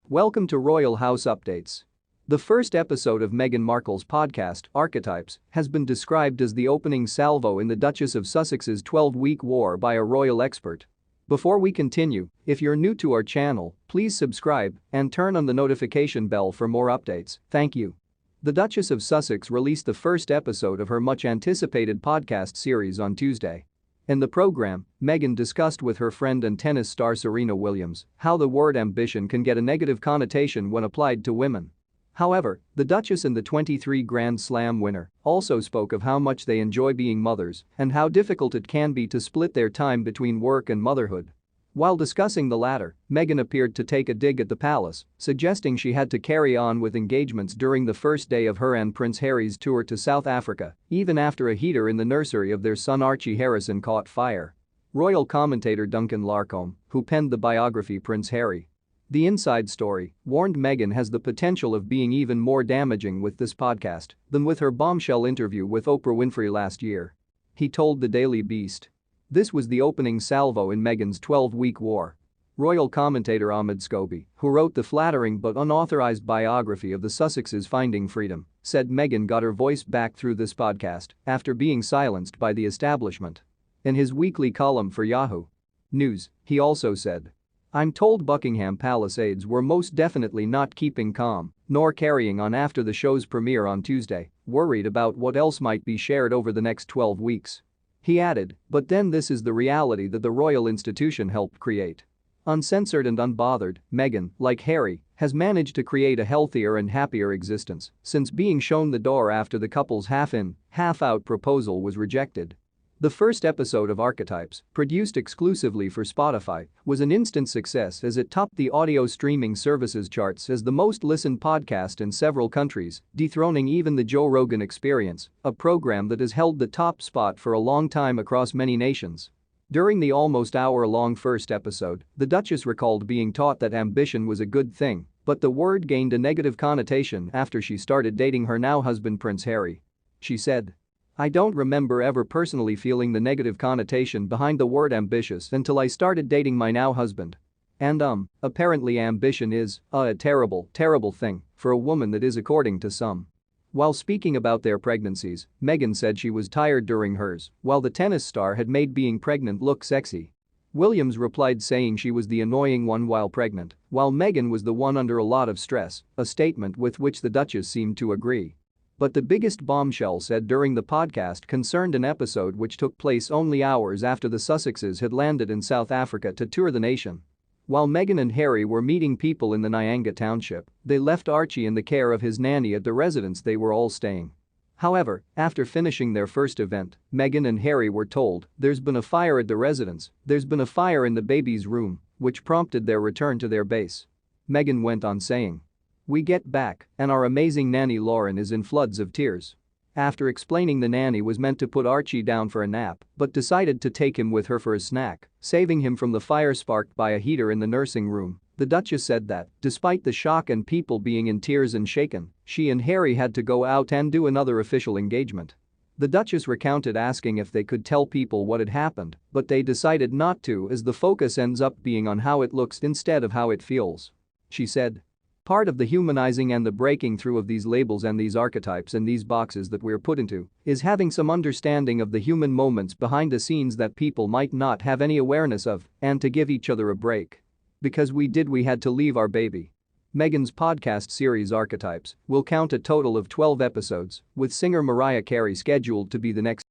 Welcome to Royal House Updates. The first episode of Meghan Markle's podcast, Archetypes, has been described as the opening salvo in the Duchess of Sussex's 12-week war by a royal expert. Before we continue, if you're new to our channel, please subscribe and turn on the notification bell for more updates, thank you. The Duchess of Sussex released the first episode of her much-anticipated podcast series on Tuesday. In the program, Meghan discussed with her friend and tennis star Serena Williams how the word ambition can get a negative connotation when applied to women. However, the Duchess and the 23 Grand Slam winner also spoke of how much they enjoy being mothers and how difficult it can be to split their time between work and motherhood. While discussing the latter, Meghan appeared to take a dig at the palace, suggesting she had to carry on with engagements during the first day of her and Prince Harry's tour to South Africa, even after a heater in the nursery of their son Archie Harrison caught fire. Royal commentator Duncan Larcombe, who penned the biography Prince Harry, The Inside Story, warned Meghan has the potential of being even more damaging with this podcast than with her bombshell interview with Oprah Winfrey last year. He told the Daily Beast. This was the opening salvo in Meghan's 12-week war. Royal commentator Ahmed Scobie, who wrote the flattering but unauthorized biography of the Sussexes Finding Freedom, said Meghan got her voice back through this podcast after being silenced by the establishment. In his weekly column for Yahoo News, he also said, "I'm told Buckingham Palace aides were most definitely not keeping calm nor carrying on after the show's premiere on Tuesday, worried about what else might be shared over the next 12 weeks. He added, "But then this is the reality that the royal institution helped create." Uncensored and unbothered, Meghan, like Harry, has managed to create a healthier and happier existence since being shown the door after the couple's half-in, half-out proposal was rejected. The first episode of Archetypes, produced exclusively for Spotify, was an instant success as it topped the audio streaming services charts as the most listened podcast in several countries, dethroning even the Joe Rogan Experience, a program that has held the top spot for a long time across many nations. During the almost hour-long first episode, the Duchess recalled being taught that ambition was a good thing, but the word gained a negative connotation after she started dating her now husband Prince Harry. She said, "I don't remember ever personally feeling the negative connotation behind the word ambitious until I started dating my now husband. And apparently ambition is a terrible, terrible thing for a woman that is according to some." While speaking about their pregnancies, Meghan said she was tired during hers, while the tennis star had made being pregnant look sexy. Williams replied saying she was the annoying one while pregnant, while Meghan was the one under a lot of stress, a statement with which the Duchess seemed to agree. But the biggest bombshell said during the podcast concerned an episode which took place only hours after the Sussexes had landed in South Africa to tour the nation. While Meghan and Harry were meeting people in the Nyanga township, they left Archie in the care of his nanny at the residence they were all staying. However, after finishing their first event, Meghan and Harry were told, "There's been a fire at the residence, there's been a fire in the baby's room," which prompted their return to their base. Meghan went on saying, "We get back, and our amazing nanny Lauren is in floods of tears." After explaining the nanny was meant to put Archie down for a nap but decided to take him with her for a snack, saving him from the fire sparked by a heater in the nursing room, the Duchess said that, despite the shock and people being in tears and shaken, she and Harry had to go out and do another official engagement. The Duchess recounted asking if they could tell people what had happened, but they decided not to as the focus ends up being on how it looks instead of how it feels. She said, "Part of the humanizing and the breaking through of these labels and these archetypes and these boxes that we're put into is having some understanding of the human moments behind the scenes that people might not have any awareness of and to give each other a break. Because we had to leave our baby." Meghan's podcast series Archetypes will count a total of 12 episodes, with singer Mariah Carey scheduled to be the next